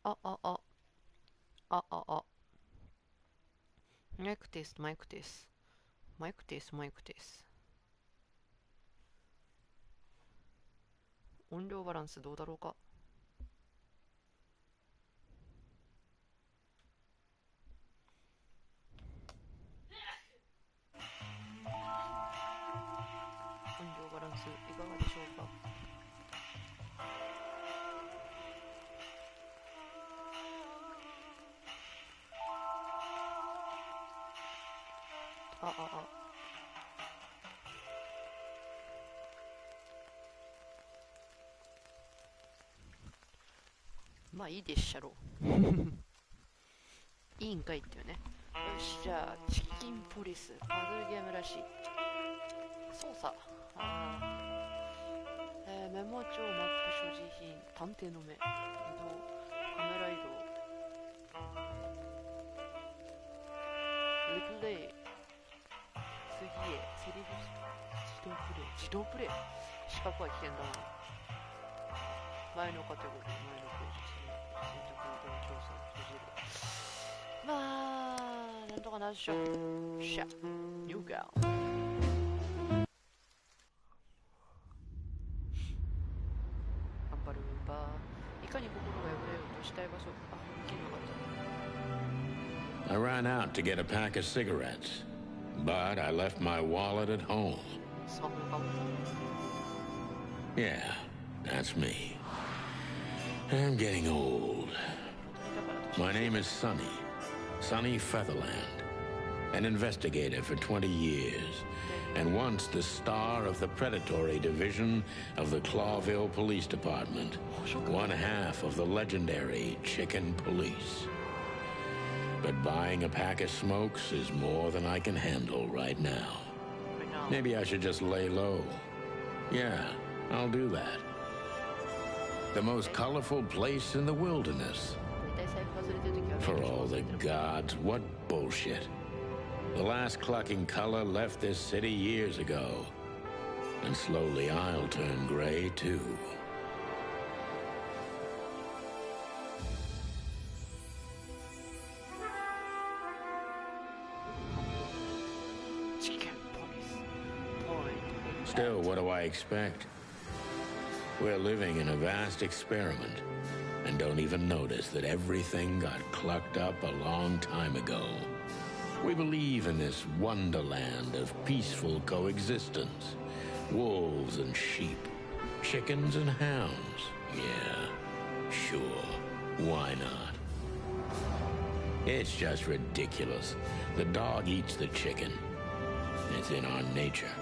あ、あ、あ、あ、あ、あ。マイクテスト、マイクテスト。マイクテスト、マイクテスト。音量バランスどうだろうか。音量バランスいかがでしょうか。あ、あ、あ。まあいいでっしゃろう。いいんかいっていうね。よし、じゃあ、チキンポリス、パズルゲームらしい。操作。メモ帳、マップ、所持品、探偵の目、移動、カメラ移動、リプレイ、次へ、セリフ、自動プレイ。視覚は危険だな。前のカテゴリー、前のページ、選択移動調査を閉じる。まあ、なんとかなるでしょ。しゃ、ニューガー。頑張るば。いかに心が破れようとしたい場所。あ、いけなかった。I ran out to get a pack of cigarettes, but I left my wallet at home. Yeah, that's me. I'm getting old. My name is Sonny Featherland, an investigator for 20 years, and once the star of the predatory division of the Clawville Police Department, one half of the legendary Chicken Police. But buying a pack of smokes is more than I can handle right now. Maybe I should just lay low. Yeah, I'll do that. The most colorful place in the wilderness. For all the gods, what bullshit. The last clucking color left this city years ago. And slowly I'll turn gray too. Still, what do I expect? We're living in a vast experiment, and don't even notice that everything got clucked up a long time ago. We believe in this wonderland of peaceful coexistence. Wolves and sheep, chickens and hounds. Yeah, sure, why not? It's just ridiculous. The dog eats the chicken. It's in our nature.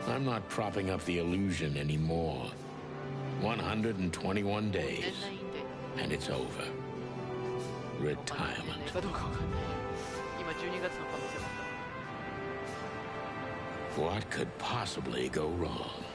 I'm not propping up the illusion anymore. 121 days, and it's over. Retirement. What could possibly go wrong?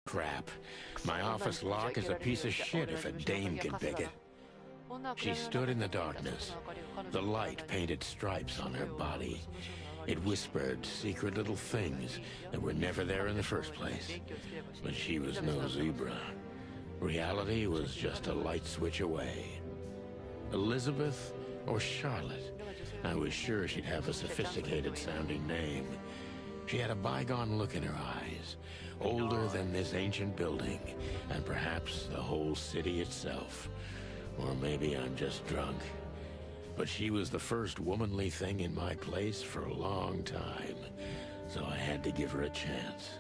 Crap. My office lock is a piece of shit if a dame can pick it. She stood in the darkness. The light painted stripes on her body. It whispered secret little things that were never there in the first place. But she was no zebra. Reality was just a light switch away. Elizabeth or Charlotte? I was sure she'd have a sophisticated-sounding name. She had a bygone look in her eyes, older than this ancient building, and perhaps the whole city itself. Or maybe I'm just drunk. But she was the first womanly thing in my place for a long time, so I had to give her a chance.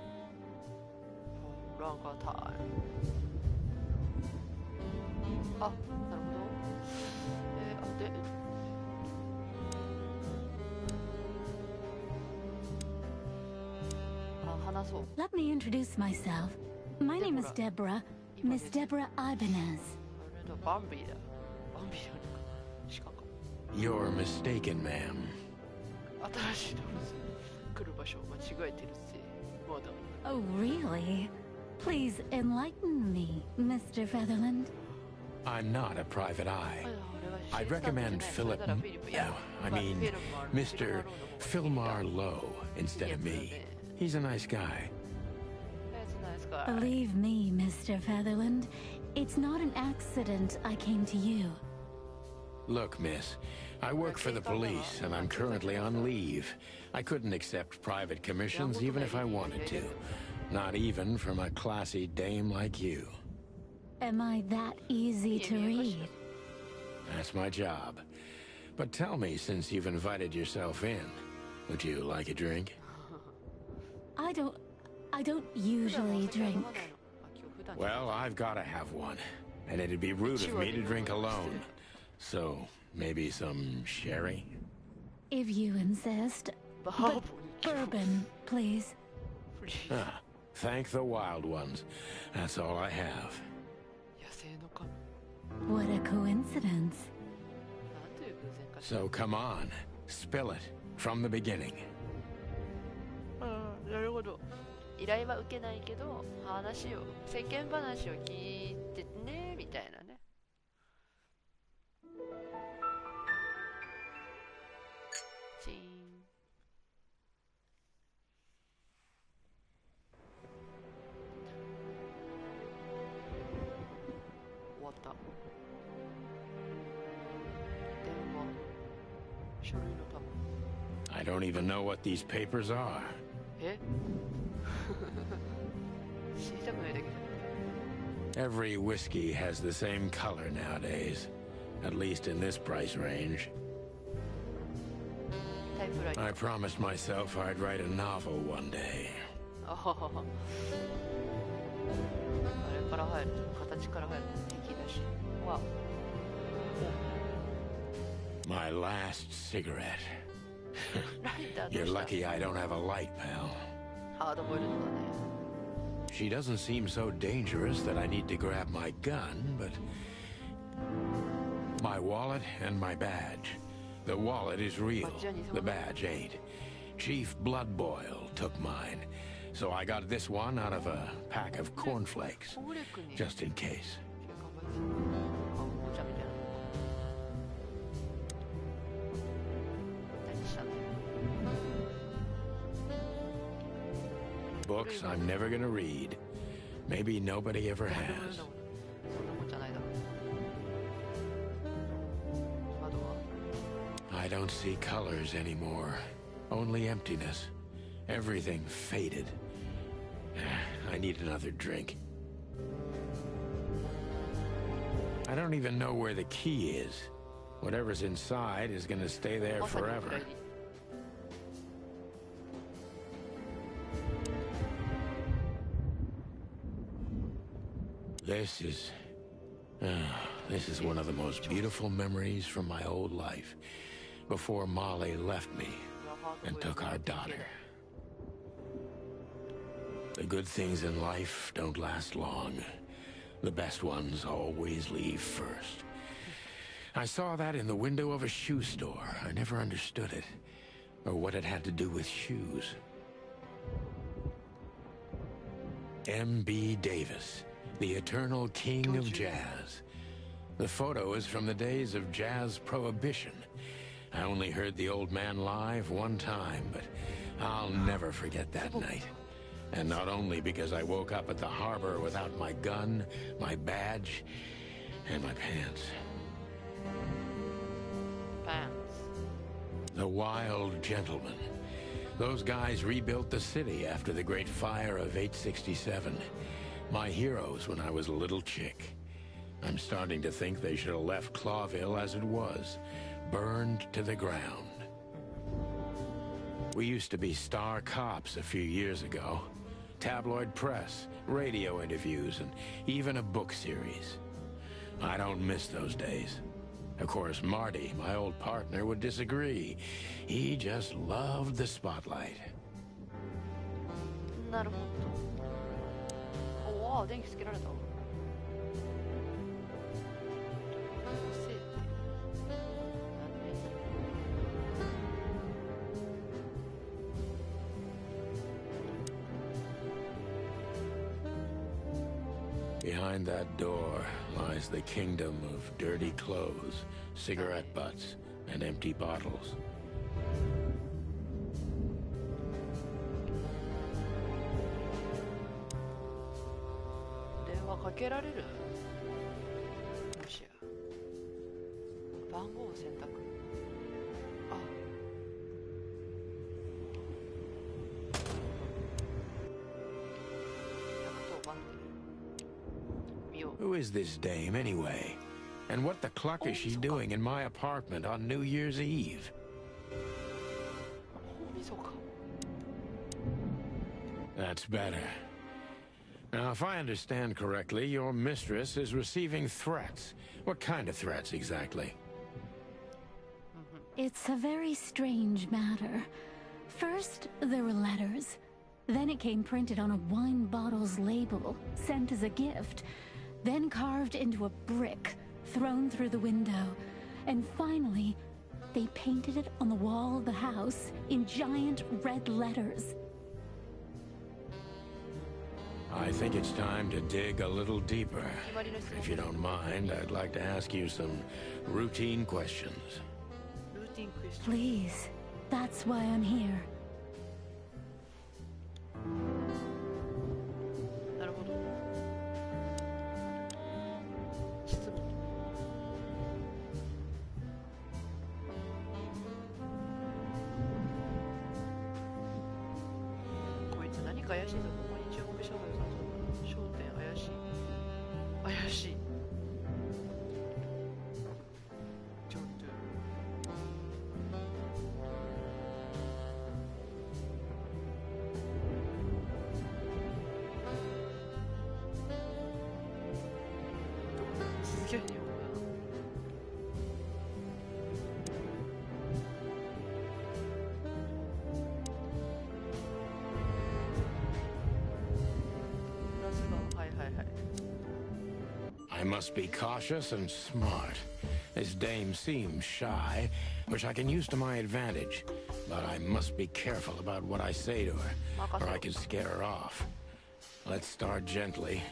Longer time. あ、なるほど。で、話そう。Let me introduce myself. My name is Deborah, Miss Deborah Ibanez. You're mistaken, ma'am. Oh, really? Please enlighten me, Mr. Featherland. I'm not a private eye. あれは I'd recommend Philip... フィリップ、いや、 No, I mean Mr. Philmar Lowe instead of me. He's a nice guy. Believe me, Mr. Featherland, it's not an accident I came to you. Look, miss, I work for the police, and I'm currently on leave. I couldn't accept private commissions even if I wanted to. Not even from a classy dame like you. Am I that easy to read? That's my job. But tell me, since you've invited yourself in, would you like a drink? I don't usually drink. Well, I've got to have one, and it'd be rude of me to drink alone. So, maybe some sherry? If you insist. But bourbon, please. Ah, thank the wild ones. That's all I have. 野生の神。 What a coincidence. なんという偶然かし So come on, spill it from the beginning. ら。なるほど。依頼は受けないけど、世間話を聞いてね、みたいなね。チーン。終わった。電話。書類の束。 I don't even know what these papers are. え知りたくないだけじゃん。 Every whiskey has the same color nowadays, at least in this price range. タイプライター。 I promised myself I'd write a novel one day. あははは。あれから入る。形から入る。引き出し。わ。 My last cigarette. ライターど You're うした lucky I don't have a light, pal. ハードボイルドだね。 She doesn't seem so dangerous that I need to grab my gun, but... My wallet and my badge. The wallet is real. The badge ain't. Chief Bloodboil took mine. So I got this one out of a pack of cornflakes. Just in case. おもちゃみたいな。何したんだよ。 Books I'm never gonna read. Maybe nobody ever そん has. なもんじゃないだろう。窓は I don't see colors anymore. Only emptiness. Everything faded. I need another drink. I don't even know where the key is. Whatever's inside is gonna stay there まさにお蔵 forever. 入り。 This is one of the most beautiful memories from my old life. Before Molly left me and took our daughter. The good things in life don't last long. The best ones always leave first. I saw that in the window of a shoe store. I never understood it, or what it had to do with shoes. M.B. Davis, the eternal king of jazz. The photo is from the days of jazz prohibition. I only heard the old man live one time, but I'll never forget that night. And not only because I woke up at the harbor without my gun, my badge, and my pants. Pants. The Wild Gentlemen. Those guys rebuilt the city after the Great Fire of 867. My heroes when I was a little chick. I'm starting to think they should have left Clawville as it was, burned to the ground. We used to be star cops a few years ago. Tabloid press, radio interviews, and even a book series. I don't miss those days. Of course, Marty, my old partner, would disagree. He just loved the spotlight. なるほど。おわ、電気つけられた。せいってなんで Behind that door lies the kingdom of dirty clothes, cigarette butts, and empty bottles. 電話かけられる？もしや番号を選択。あ、110番で見よう。 Who is this dame, anyway? And what the cluck is she doing in my apartment on New Year's Eve? 大晦日。 That's better. Now, if I understand correctly, your mistress is receiving threats. What kind of threats, exactly? It's a very strange matter. First, there were letters. Then it came printed on a wine bottle's label, sent as a gift. Then carved into a brick, thrown through the window. And finally, they painted it on the wall of the house in giant red letters. I think it's time to dig a little deeper. If you don't mind, I'd like to ask you some routine questions. Routine question. Please, that's why I'm here. なるほど。質問。こいつ何か怪しいぞ。ここに注目した方がよさそう。焦点怪しい。怪しい。ちょっと。すげえよ。はいはいはい。 I must be cautious and smart. This dame seems shy, which I can use to my advantage. But I must be careful about what I say to her, or I could scare her off. Let's start gently,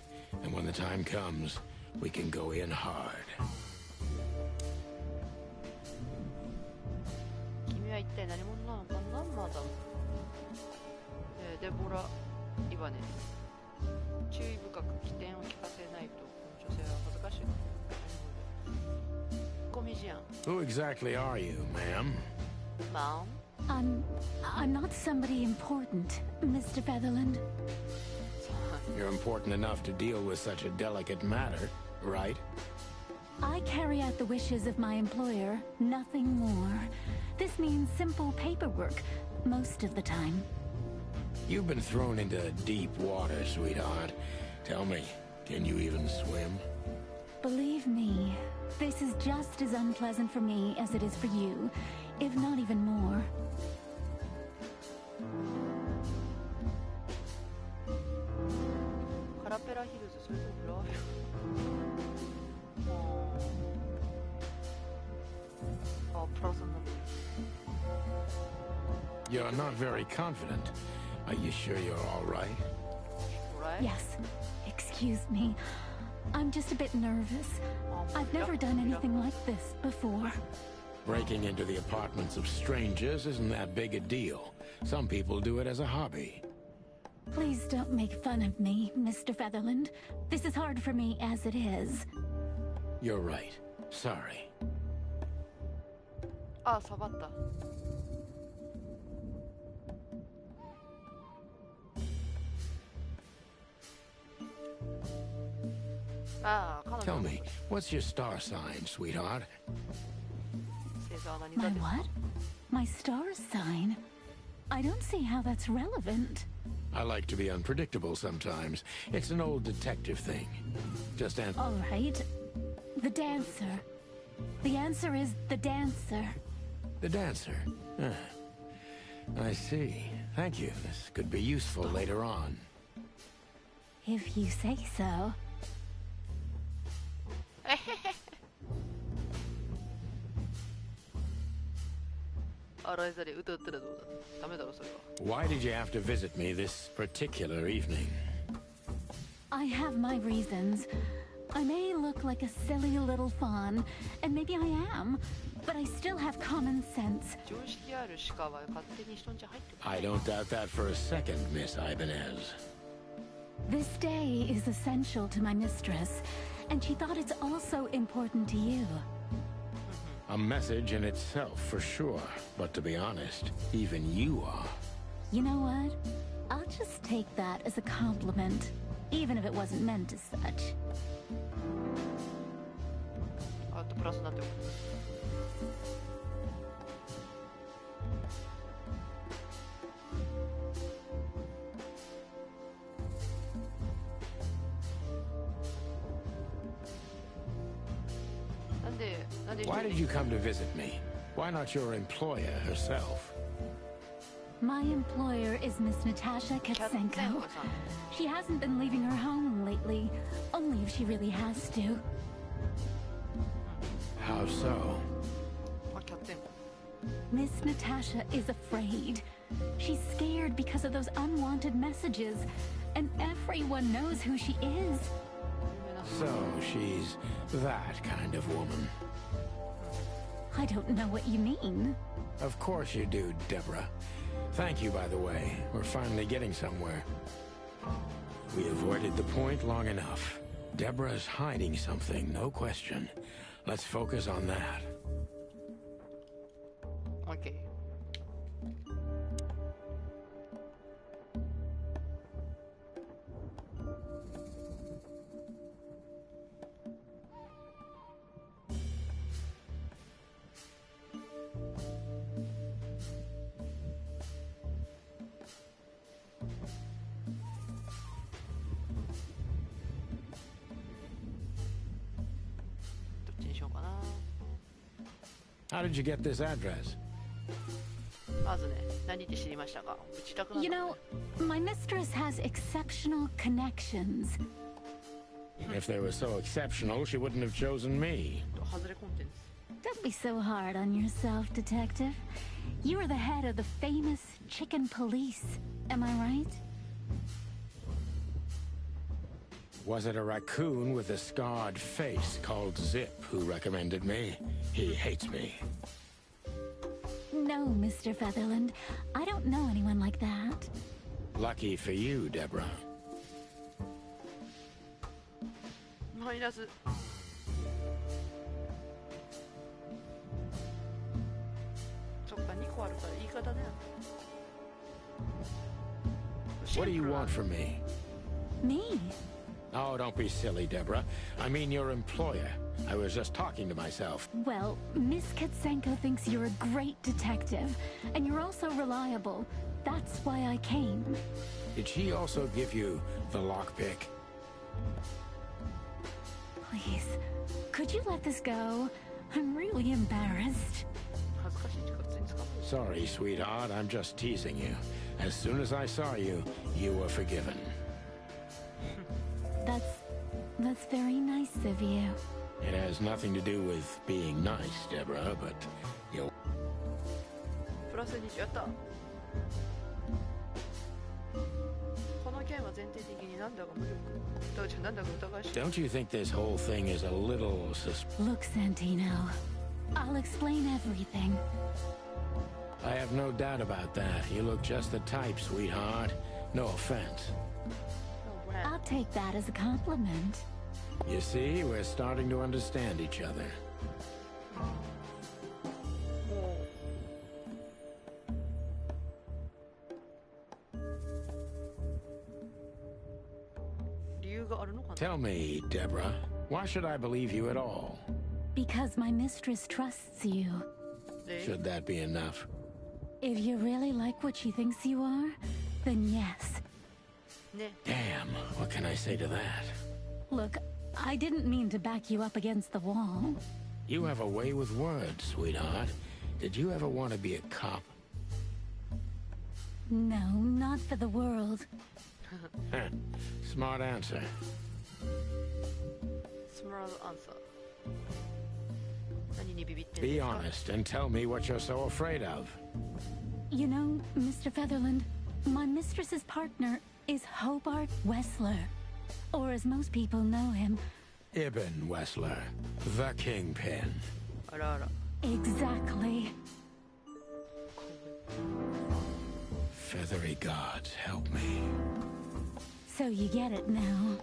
and when the time comes, we can go in hard. 君は一体何者なのかな、マダム。デボラ・イバネス。注意深く起点を聞かせないと、この女性は恥ずかしい。コメジアン。 Who exactly are you, ma'am? Mom? I'm not somebody important, Mr. Featherland. You're important enough to deal with such a delicate matter, right? I carry out the wishes of my employer, nothing more. This means simple paperwork, most of the time. You've been thrown into deep water, sweetheart. Tell me, can you even swim? Believe me, this is just as unpleasant for me as it is for you, if not even more. カラペラヒルズ、それともラーフあ、プラスになってる。 You're not very confident. Are you sure you're all right? Right? Yes, excuse me. I'm just a bit nervous. I've never done anything like this before. Breaking into the apartments of strangers isn't that big a deal. Some people do it as a hobby. Please don't make fun of me, Mr. Featherland. This is hard for me as it is. You're right. Sorry. あ、サバった。ああ、彼 Tell 女。 me, what's your star sign, sweetheart? 星座は何 My 座ですか？ what? My star sign? I don't see how that's relevant. I like to be unpredictable sometimes. It's an old detective thing. Just answer. All right. The dancer. The answer is the dancer. The dancer. I see. Thank you. This could be useful later on. If you say so. 洗いざり歌ったらどうだ？ダメだろそれは。 Why did you have to visit me this particular evening? I have my reasons. I may look like a silly little fawn, and maybe I am, but I still have common sense. 常識ある鹿は勝手に人んち入ってこない。 I don't doubt that for a second, Miss Ibanez. This day is essential to my mistress, and she thought it's also important to you. A message in itself, for sure. But to be honest, even you are. You know what? I'll just take that as a compliment, even if it wasn't meant as such. あとプラスになってる。Why did you come to visit me? Why not your employer herself? My employer is Miss Natasha Katsenko. She hasn't been leaving her home lately, only if she really has to. How so? Miss Natasha is afraid. She's scared because of those unwanted messages, and everyone knows who she is. So she's that kind of woman. I don't know what you mean. Of course you do, Deborah. Thank you, by the way. We're finally getting somewhere. We avoided the point long enough. Deborah's hiding something, no question. Let's focus on that. Okay. How did you get this address? まずね、何で知りましたか？自宅なんだね。You know, my mistress has exceptional connections. If they were so exceptional, she wouldn't have chosen me. 外れコンテンツ。 Don't be so hard on yourself, detective. You are the head of the famous chicken police. Am I right? Was it a raccoon with a scarred face called Zip who recommended me? He hates me. No, Mr. Featherland. I don't know anyone like that. Lucky for you, Deborah. マイナス。そっか、2個あるから言い方ね。What do you want from me? Me? Oh, don't be silly, Deborah. I mean your employer. I was just talking to myself. Well, Miss Katsenko thinks you're a great detective, and you're also reliable. That's why I came. Did she also give you the lockpick? Please, could you let this go? I'm really embarrassed. 恥ずかしいってか、普通に使う。 Sorry, sweetheart. I'm just teasing you. As soon as I saw you, you were forgiven. That's very nice of you. It has nothing to do with being nice, Deborah, but you'll... プラス20やった。この件は前提的になんだか無力。なんだか疑わしい。 Don't you think this whole thing is a little Look, Santino, I'll explain everything. I have no doubt about that. You look just the type, sweetheart. No offense. I'll take that as a compliment. You see, we're starting to understand each other. 理由があるのかな？ Tell me, Deborah, why should I believe you at all? Because my mistress trusts you. Should that be enough? If you really like what she thinks you are, then yes. ね。 Damn, what can I say to that? Look, I didn't mean to back you up against the wall. You have a way with words, sweetheart. Did you ever want to be a cop? No, not for the world. Smart answer. Smart answer. 何にビビってん Be ですか？ honest and tell me what you're so afraid of. You know, Mr. Featherland, my mistress's partner is Hobart Wessler. or as most people know him, Ibn Wessler, the Kingpin. あらあら。 exactly. Feathery gods, help me. So you get it now.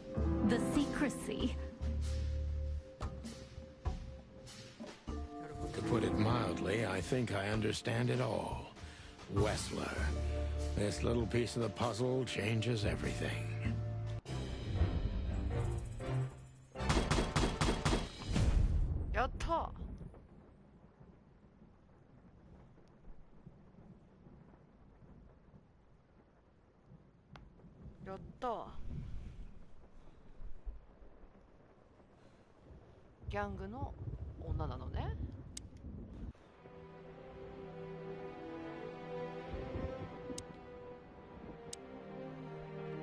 The secrecy. To put it mildly, I think I understand it all. Wessler. This little piece of the puzzle changes everything. やったやったわ。ギャングの女なのね。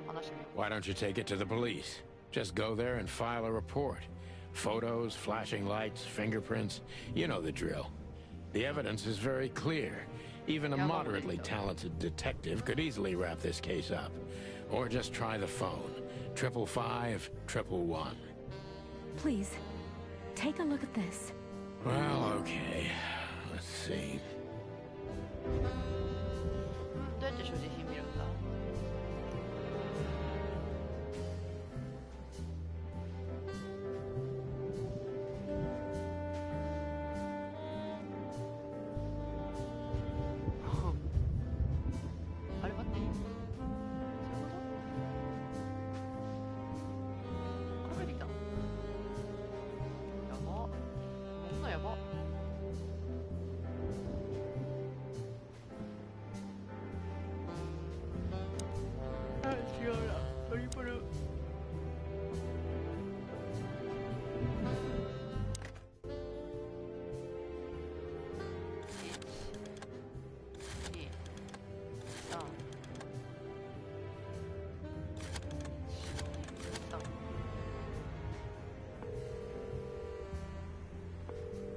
話してみよ Why don't you take it to the police? Just go there and file a report. Photos, flashing lights, fingerprints. You know the drill. The evidence is very clear. Even a moderately talented detective could easily wrap this case up. Or just try the phone. 555-111. Please, take a look at this. Well, okay. Let's see. う。どうやって所持品見るんだ。あれ待って。そういうこと？これ入ってきたの？やば。こんなやば。違うな。トリプル。1、2、3、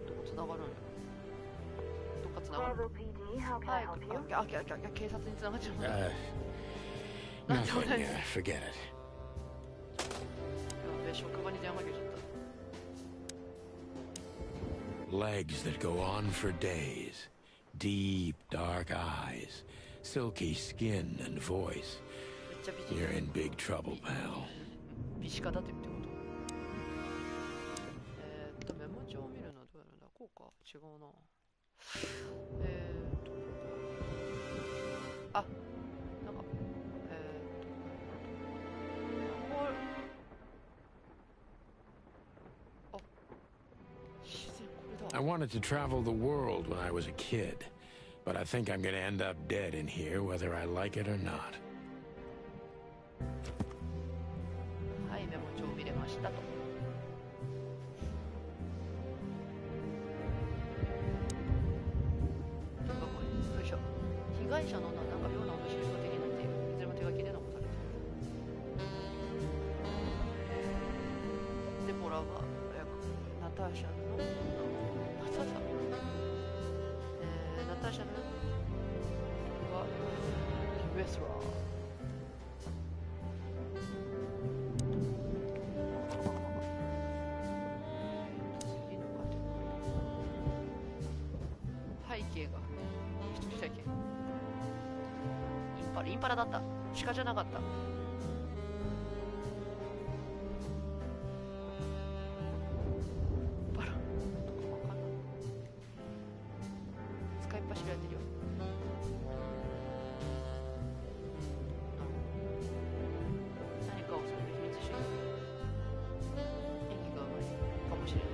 どこ繋がるんや。どっか繋がる。 Bravo PD, how can I はい、 help you? 警察に繋がっちゃう。 Nothing. Forget it. やべ、職場に電話かけちゃった。 Legs that go on for days. Deep, dark eyes. Silky skin and voice. めっちゃ美人。 You're in big trouble, pal. 美歯科だってってこと。メモ帳を見るのはどうやるんだ。こうか。違うな。あ、なんか、これ、あ、自然これだ。 I wanted to travel the world when I was a kid, but I think I'm gonna end up dead in here whether I like it or not. はい、メモ帳を見れましたと。よいしょ。被害者のなんか妙な脅しが的になっている。いずれも手書きで残されている。デボラがナターシャのナターシャのはウェスラー。背景が一人だけインパラだった。鹿じゃなかった。バラ使いっ走りやってるよ。何かをそれで秘密主義。演技がうまいかもしれない。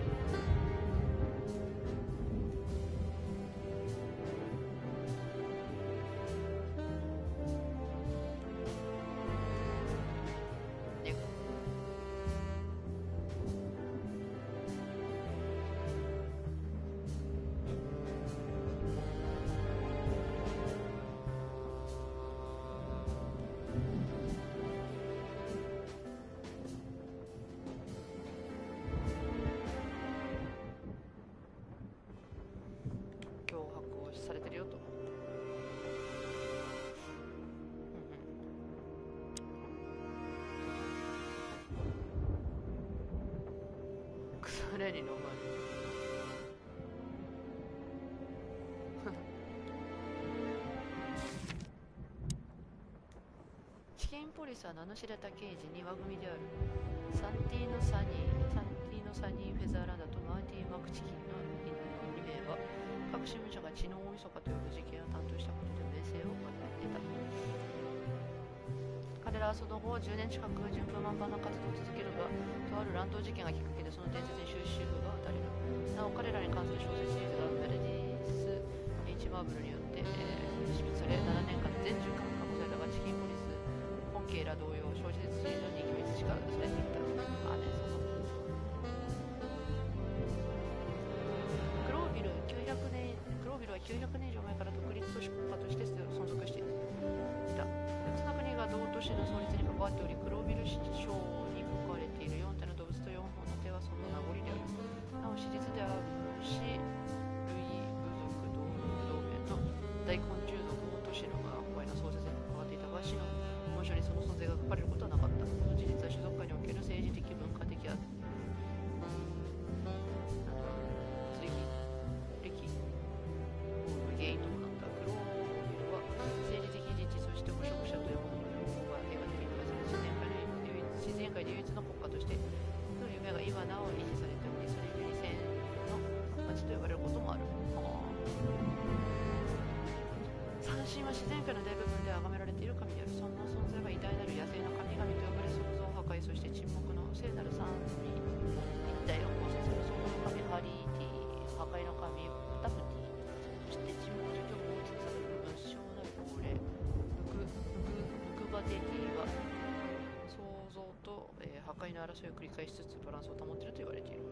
腐れに飲まれる。チキンポリスは名の知れた刑事に輪組である。サンティーノ・サニー・フェザーランダとマーティー・マクチキンの2名は各新聞社が知能大晦日と呼ぶ事件を担当したことで名声を与えていた。彼らはその後10年近く順風満帆な活動を続けるが、とある乱闘事件がきっかけでその伝説に終止符が打たれる。なお彼らに関する小説シリーズがメルディス・ H ・マーブルによって、執筆され7年間全10巻が過去されたが、チキンポリス本家ら同様小説シリーズの人気密しかされていた。クロービルは900年以上前から独立都市国家として存続していた。4つの国が同都市の創立に関わっており、クロービル市章に書かれている4体の動物と4本の手はその名残である。なお史実では虫類部族同盟の大昆虫族の都市の崩壊の創設に関わっていたが、市の文書にその存在が書かれることはなかった。この事実は種族界における政治的文化的ゲイとなった。クロービルは政治的自治、そして捕食者というものの両方が平和的に暮らせる自然界で唯一の国家としての夢が今なお維持されており、それゆえに千の町と呼ばれることもある。三神は自然界の大部分で崇められている神である。その存在は偉大なる野生の神々と呼ばれ、創造破壊、そして沈黙の聖なる三位一体を構成する創造の神ハリーティ、破壊の神タプティ、そして沈黙と虚無を司る部分小なる亡霊ムクバテティは創造と、破壊の争いを繰り返しつつバランスを保っていると言われている。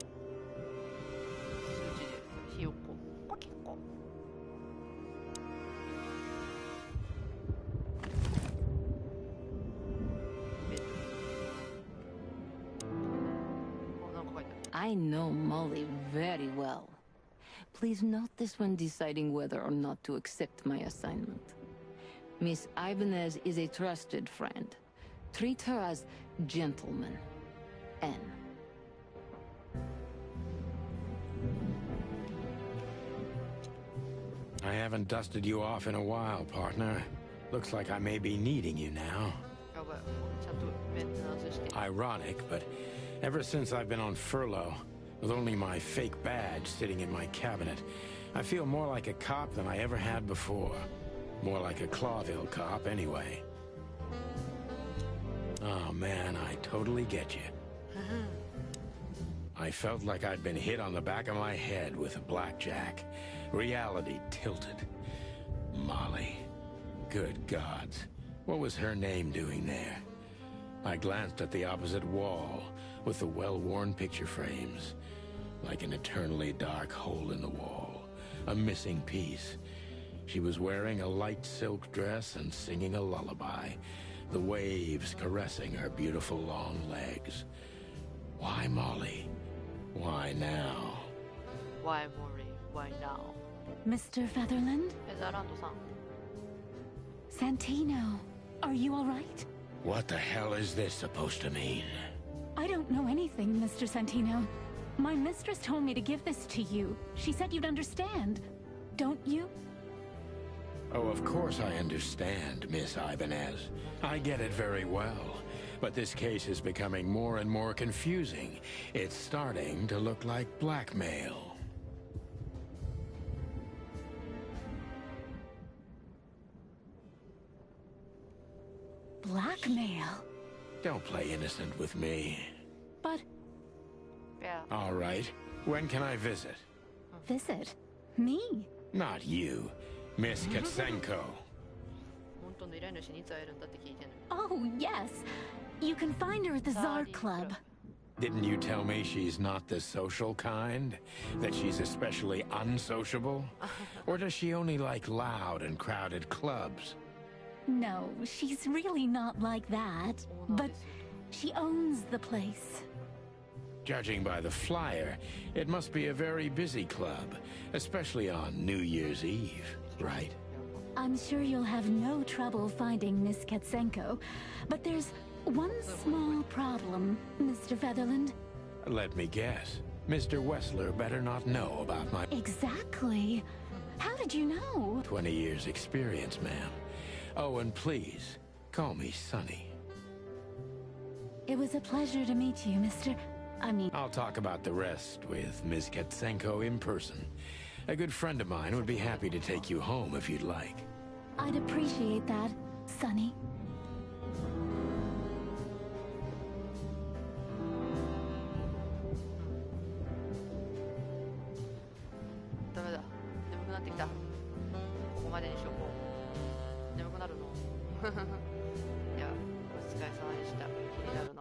数字でひよこポキコ。I know Molly very well. Please note this when deciding whether or not to accept my assignment. Miss Ibanez is a trusted friend. Treat her as gentleman. N. I haven't dusted you off in a while, partner. Looks like I may be needing you now. Ironic, but ever since I've been on furlough, with only my fake badge sitting in my cabinet, I feel more like a cop than I ever had before. More like a Clawville cop, anyway. Oh man, I totally get you. I felt like I'd been hit on the back of my head with a blackjack. Reality tilted. Molly. Good gods. What was her name doing there? I glanced at the opposite wall, with the well-worn picture frames. Like an eternally dark hole in the wall. A missing piece. She was wearing a light silk dress and singing a lullaby. The waves caressing her beautiful long legs. Why Molly? Why now? Why Molly? Why now? Mr. Featherland? Santino, are you all right? What the hell is this supposed to mean? I don't know anything, Mr. Santino. My mistress told me to give this to you. She said you'd understand. Don't you? Oh, of course I understand, Miss Ibanez. I get it very well. But this case is becoming more and more confusing. It's starting to look like blackmail. Blackmail? Don't play innocent with me. But... Yeah. All right. When can I visit? Visit? Me? Not you. Miss Katsenko. Oh, yes. You can find her at the Tsar Club. Didn't you tell me she's not the social kind? That she's especially unsociable? Or does she only like loud and crowded clubs? No, she's really not like that. But she owns the place. Judging by the flyer, it must be a very busy club, especially on New Year's Eve, right? I'm sure you'll have no trouble finding Miss Katsenko, but there's one small problem, Mr. Featherland. Let me guess. Mr. Wessler better not know about my Exactly. How did you know? 20 years experience, ma'am. Oh, and please, call me Sonny. It was a pleasure to meet you, I'll talk about the rest with Ms. Katsenko in person. A good friend of mine would be happy to take you home if you'd like. I'd appreciate that, Sonny. ダメだ。眠くなってきた。ここまでにしとこう。眠くなるの。いや、お疲れ様でした。気になるな。